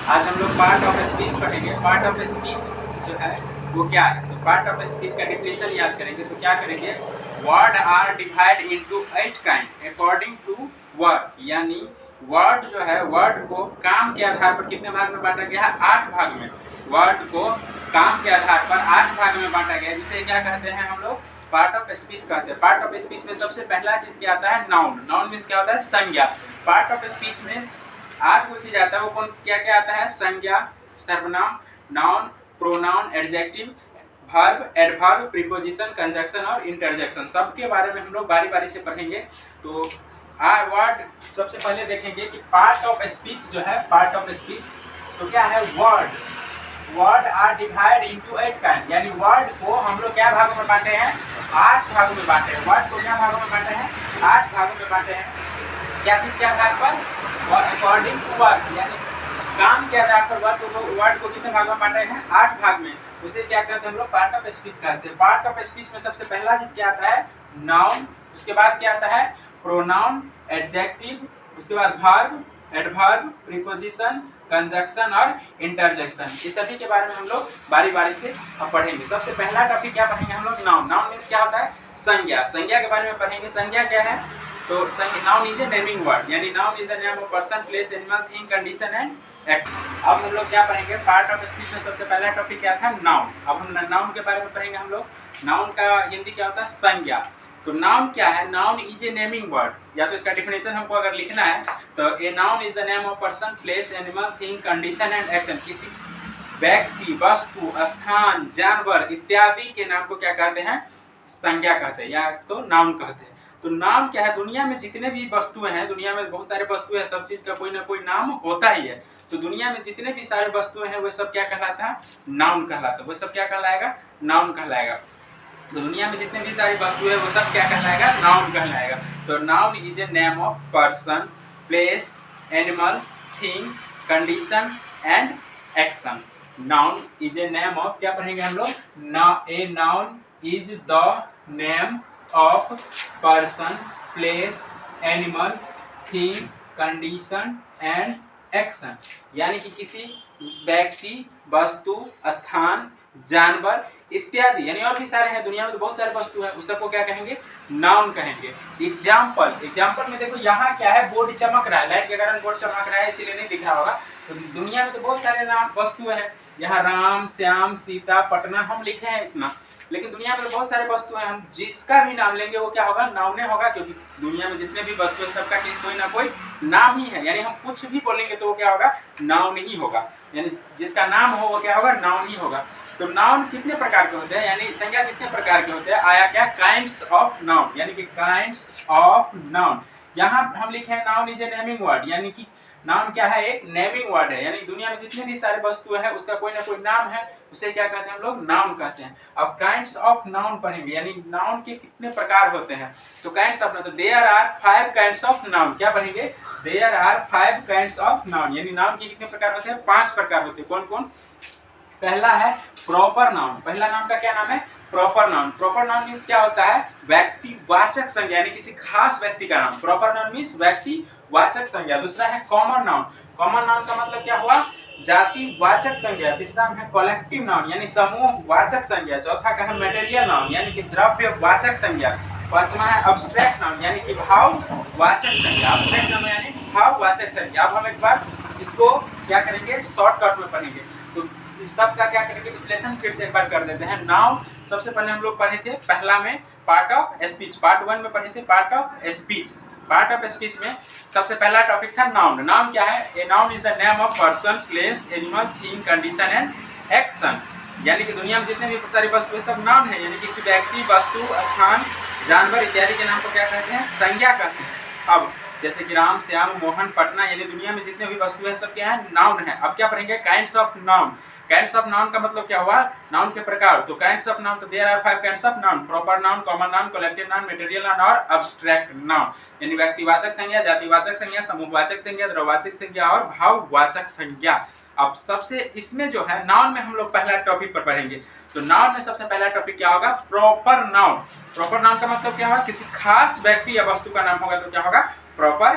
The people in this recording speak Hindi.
आज हम लोग पार्ट ऑफ स्पीच पढ़ेंगे। पार्ट ऑफ स्पीच जो है वो क्या है, तो पार्ट ऑफ स्पीच का डिफिनेशन याद करेंगे। तो क्या करेंगे, word are divide into 8 kind according to word, यानी वर्ड जो है, वर्ड को काम के आधार पर कितने भाग में बांटा गया है, 8 भाग में। वर्ड को काम के आधार पर 8 भाग में बांटा गया है, जिसे क्या कहते हैं हम लोग, पार्ट ऑफ स्पीच कहते हैं। पार्ट ऑफ स्पीच में सबसे पहला चीज क्या आता है, नाउन। नाउन मीन्स क्या होता है, संज्ञा। पार्ट ऑफ स्पीच में 8 वो चीज आता है, वो कौन क्या क्या आता है, संज्ञा, सर्वनाम, noun, pronoun, adjective, verb, adverb, preposition, conjunction और इंटरजेक्शन। सबके बारे में हम लोग बारी बारी से पढ़ेंगे। तो वर्ड सबसे पहले देखेंगे कि पार्ट ऑफ स्पीच जो है, पार्ट ऑफ स्पीच तो क्या है, word. Word are divide into 8 kind, यानी वर्ड को हम लोग क्या भागों में बांटे हैं, 8 भागों में बांटे हैं। वर्ड को क्या भागों में बांटे हैं, 8 भागों में बांटे हैं। क्या चीज के आधार पर, अकॉर्डिंग टू वर्ड, यानी काम के आधार पर वर्ड को कितने भाग में बांटे हैं, 8 भाग में। उसे क्या कहते हैं हम लोग, पार्ट ऑफ स्पीच कहते हैं। पार्ट ऑफ स्पीच में सबसे पहला चीज क्या आता है, नाउन। उसके बाद क्या आता है, प्रोनाउन, एडजेक्टिव, उसके बाद वर्ब, एडवर्ब, प्रीपोजिशन, कंजक्शन और इंटरजेक्शन। इस सभी के बारे में हम लोग बारी बारी से अब पढ़ेंगे। सबसे पहला टॉपिक क्या पढ़ेंगे हम लोग, नाउन। नाउन मीन्स क्या होता है, संज्ञा। संज्ञा के बारे में पढ़ेंगे। संज्ञा क्या है, तो noun is a naming word, यानी noun is the name of person, place, animal, thing, condition and action. अब हम लोग क्या पढ़ेंगे, पार्ट ऑफ स्पीच में सबसे पहला टॉपिक क्या था, नाउन। अब हम नाउन के बारे में पढ़ेंगे हम लोग। नाउन का हिंदी क्या होता है, संज्ञा। तो नाउन क्या है, noun is a naming word, या तो इसका डिफिनेशन हमको अगर लिखना है तो a noun is the name of person, place, animal, thing, condition and action. किसी व्यक्ति, वस्तु, स्थान, जानवर इत्यादि के नाम को क्या कहते हैं, संज्ञा कहते हैं, या तो नाउन कहते हैं। तो नाम क्या है, दुनिया में जितने भी वस्तुएं हैं, दुनिया में बहुत सारे वस्तुएं हैं, सब चीज का कोई ना कोई नाम होता ही है। तो दुनिया में जितने भी सारे वस्तुएं हैं वो सब क्या कहलाता है, नाउन कहलाता है। वो सब क्या कहलाएगा, नाउन कहलाएगा। तो दुनिया में जितने भी सारी वस्तुएं हैं वो सब क्या कहलाएगा, नाउन कहलाएगा। तो noun is a name of person, place, animal, thing, condition and action. Noun is a name of, क्या पढ़ेंगे हम लोग, a noun is the name of person, place, animal, thing, condition and action. यानी कि किसी व्यक्ति, वस्तु, स्थान, जानवर इत्यादि, यानी और भी सारे हैं, दुनिया में तो बहुत सारे वस्तु हैं, उस सबको क्या कहेंगे, नाउन कहेंगे। एग्जाम्पल में देखो यहाँ क्या है, बोर्ड चमक रहा है, लाइट के कारण बोर्ड चमक रहा है, इसीलिए नहीं दिख रहा होगा। तो दुनिया में तो बहुत सारे नाम वस्तुएं हैं, यहाँ राम, श्याम, सीता, पटना हम लिखे हैं इतना, लेकिन दुनिया में बहुत सारे वस्तु हैं, हम जिसका भी नाम लेंगे वो क्या होगा, नाउन होगा। क्योंकि दुनिया में जितने भी वस्तु है सबका कोई ना कोई नाम ही है, यानी हम कुछ भी बोलेंगे तो वो क्या होगा, नाउन ही होगा। यानी जिसका नाम हो वो क्या होगा, नाउन ही होगा। तो नाउन कितने प्रकार के होते हैं, यानी संज्ञा कितने प्रकार के होते हैं, आया क्या, काइंड्स ऑफ नाउन, यानी कि काइंड्स ऑफ नाउन। यहाँ हम लिखे हैं noun is a naming word, यानी कि नाउन क्या है, एक नेमिंग वर्ड है, यानी दुनिया में जितने भी सारे वस्तुएं हैं उसका कोई ना कोई नाम है, उसे क्या कहते हैं हम लोग, नाउन कहते हैं। अब काइंड्स ऑफ नाउन पढ़ेंगे, यानी नाउन के कितने प्रकार होते हैं। तो काइंड्स ऑफ नाउन, तो there are 5 kinds of noun. क्या पढ़ेंगे, there are 5 kinds of noun, यानी नाउन के कितने प्रकार होते हैं, 5 प्रकार होते हैं। कौन कौन, पहला है प्रॉपर नाउन। पहला नाम का क्या नाम है, proper noun. Proper noun means क्या होता है, व्यक्तिवाचक संज्ञा, यानी किसी खास व्यक्ति का नाम। प्रॉपर नाउन मीन्स व्यक्तिवाचक संज्ञा। दूसरा है कॉमन नाउन। कॉमन नाउन का मतलब क्या हुआ, जातिवाचक संज्ञा। तीसरा है कलेक्टिव नाउन, यानी समूहवाचक संज्ञा। चौथा का है मटेरियल नाउन, यानी कि द्रव्यवाचक संज्ञा। पांचवा है अब्स्ट्रैक्ट नाउन, यानी कि भाववाचक संज्ञा। अब्स्ट्रैक्ट नाउन यानी भाववाचक संज्ञा। अब हम एक बार इसको क्या करेंगे, शॉर्टकट में पढ़ेंगे। तो इस सब का क्या करेंगे, विश्लेषण फिर से एक बार कर देते हैं। नाउन सबसे पहले हम लोग पढ़े थे पहला में पार्ट ऑफ स्पीच, पार्ट 1 में पढ़े थे part of speech. Part of speech में सबसे पहला टॉपिक था नाउन। नाउन क्या है, a noun is the name of person, place, animal, thing, condition and action. यानी कि दुनिया में जितने भी सारी वस्तुएं सब नाउन है, यानी किसी व्यक्ति, वस्तु, स्थान, जानवर इत्यादि के नाम को क्या कहते हैं, संज्ञा कहते हैं। अब जैसे कि राम, श्याम, मोहन, पटना, यानी दुनिया में जितने भी वस्तुएं हैं सब क्या है, नाउन है। अब क्या पढ़ेंगे, kinds of noun. Kinds of noun का मतलब क्या हुआ, नाउन के प्रकार। तो काइंड्स ऑफ नाउन, तो there are 5 kinds of noun, proper noun, common noun, collective noun, material noun और अब्स्ट्रैक्ट नाउन। यानी व्यक्तिवाचक संज्ञा, जातिवाचक संज्ञा, समूहवाचक संज्ञा, द्रव्यवाचक संज्ञा और भाववाचक संज्ञा। अब सबसे इसमें जो है नाउन में हम लोग पहला टॉपिक पर पढ़ेंगे। तो नाउन में सबसे पहला टॉपिक क्या होगा, प्रॉपर नाउन। प्रॉपर नाउन का मतलब क्या होगा, किसी खास व्यक्ति या वस्तु का नाम होगा तो क्या होगा, प्रॉपर